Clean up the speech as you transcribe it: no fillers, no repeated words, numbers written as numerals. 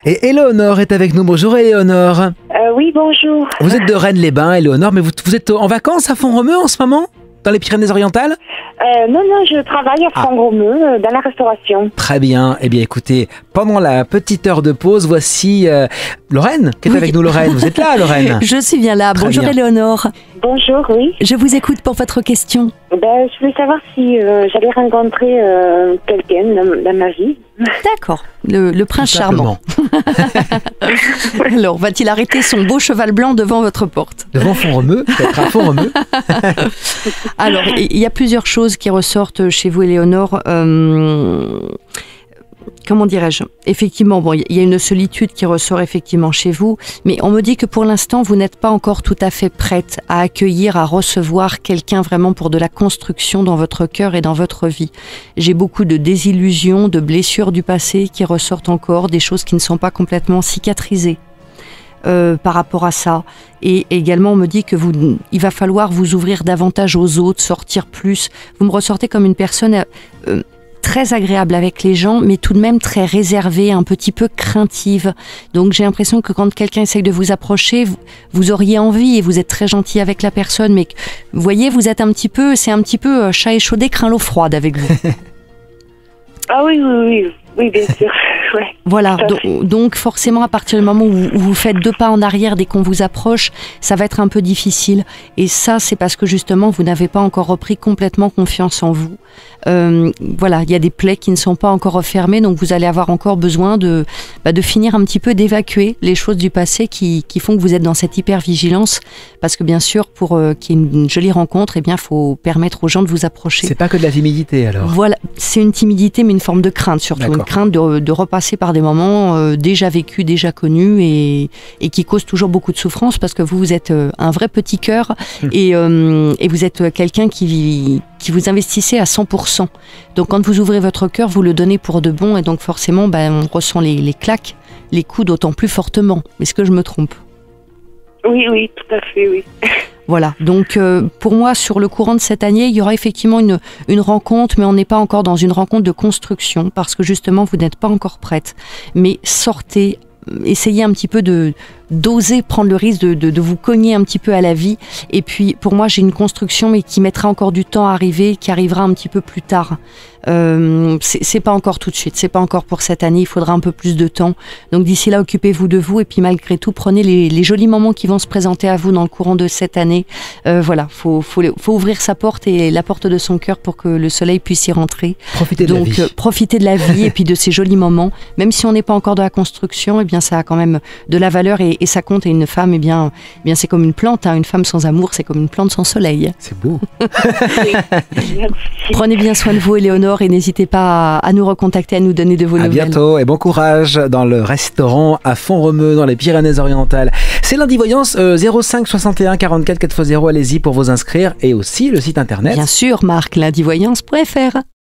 Et Éléonore est avec nous. Bonjour Éléonore. Oui, bonjour. Vous êtes de Rennes-les-Bains, Éléonore, mais vous êtes en vacances à Font-Romeu en ce moment? Dans les Pyrénées-Orientales? Non, je travaille à Font-Romeu, dans la restauration. Très bien. Eh bien, écoutez, pendant la petite heure de pause, voici Lorraine qui est avec nous. Lorraine, vous êtes là, Lorraine? Je suis bien là. Très Bonjour bien. Éléonore. Bonjour, oui. Je vous écoute pour votre question. Je voulais savoir si j'allais rencontrer quelqu'un dans ma vie. D'accord. Le prince Tout charmant. Alors, va-t-il arrêter son beau cheval blanc devant votre porte? Devant Font-Romeu, peut-être à Font-Romeu. Alors, il y a plusieurs choses qui ressortent chez vous, Éléonore. Comment dirais-je? Effectivement, bon, il y a une solitude qui ressort effectivement chez vous, mais on me dit que pour l'instant, vous n'êtes pas encore tout à fait prête à accueillir, à recevoir quelqu'un vraiment pour de la construction dans votre cœur et dans votre vie. J'ai beaucoup de désillusions, de blessures du passé qui ressortent encore, des choses qui ne sont pas complètement cicatrisées. Par rapport à ça. Et également, on me dit que il va falloir vous ouvrir davantage aux autres, sortir plus. Vous me ressortez comme une personne très agréable avec les gens, mais tout de même très réservée, un petit peu craintive. Donc j'ai l'impression que quand quelqu'un essaye de vous approcher, vous auriez envie et vous êtes très gentil avec la personne, mais vous voyez, vous êtes c'est un petit peu chat échaudé, craint l'eau froide avec vous. Ah oui, bien sûr. Ouais, voilà, donc forcément à partir du moment où vous faites 2 pas en arrière dès qu'on vous approche, ça va être un peu difficile. Et ça, c'est parce que justement, vous n'avez pas encore repris complètement confiance en vous. Voilà, il y a des plaies qui ne sont pas encore refermées, donc vous allez avoir encore besoin de finir un petit peu d'évacuer les choses du passé qui font que vous êtes dans cette hypervigilance. Parce que bien sûr, pour qu'il y ait une jolie rencontre, eh bien, il faut permettre aux gens de vous approcher. C'est pas que de la timidité alors? Voilà, c'est une timidité, mais une forme de crainte surtout. Une crainte de repasser par des moments déjà vécus, déjà connus et qui causent toujours beaucoup de souffrance parce que vous êtes un vrai petit cœur et vous êtes quelqu'un qui vous investissez à 100%. Donc quand vous ouvrez votre cœur, vous le donnez pour de bon et donc forcément on ressent les claques, les coups d'autant plus fortement. Est-ce que je me trompe? Oui, tout à fait, oui. Voilà, donc pour moi, sur le courant de cette année, il y aura effectivement une rencontre, mais on n'est pas encore dans une rencontre de construction, parce que justement, vous n'êtes pas encore prête. Mais sortez, essayez un petit peu d'oser prendre le risque de vous cogner un petit peu à la vie. Et puis, pour moi, j'ai une construction, mais qui mettra encore du temps à arriver, qui arrivera un petit peu plus tard. C'est pas encore tout de suite, c'est pas encore pour cette année, il faudra un peu plus de temps. Donc d'ici là, occupez-vous de vous et puis malgré tout, prenez les jolis moments qui vont se présenter à vous dans le courant de cette année. Voilà, faut ouvrir sa porte et la porte de son cœur pour que le soleil puisse y rentrer. Profitez de la vie. Donc profitez de la vie et puis de ces jolis moments. Même si on n'est pas encore dans la construction, eh bien ça a quand même de la valeur et ça compte. Et une femme, eh bien c'est comme une plante, hein. Une femme sans amour, c'est comme une plante sans soleil. C'est beau. Prenez bien soin de vous, Éléonore, et n'hésitez pas à nous recontacter, à nous donner de vos nouvelles. À bientôt et bon courage dans le restaurant à Font-Romeu dans les Pyrénées-Orientales. C'est Lundi Voyance 05 61 44 4x0. Allez-y pour vous inscrire et aussi le site internet. Bien sûr, Marc, lundivoyance.fr.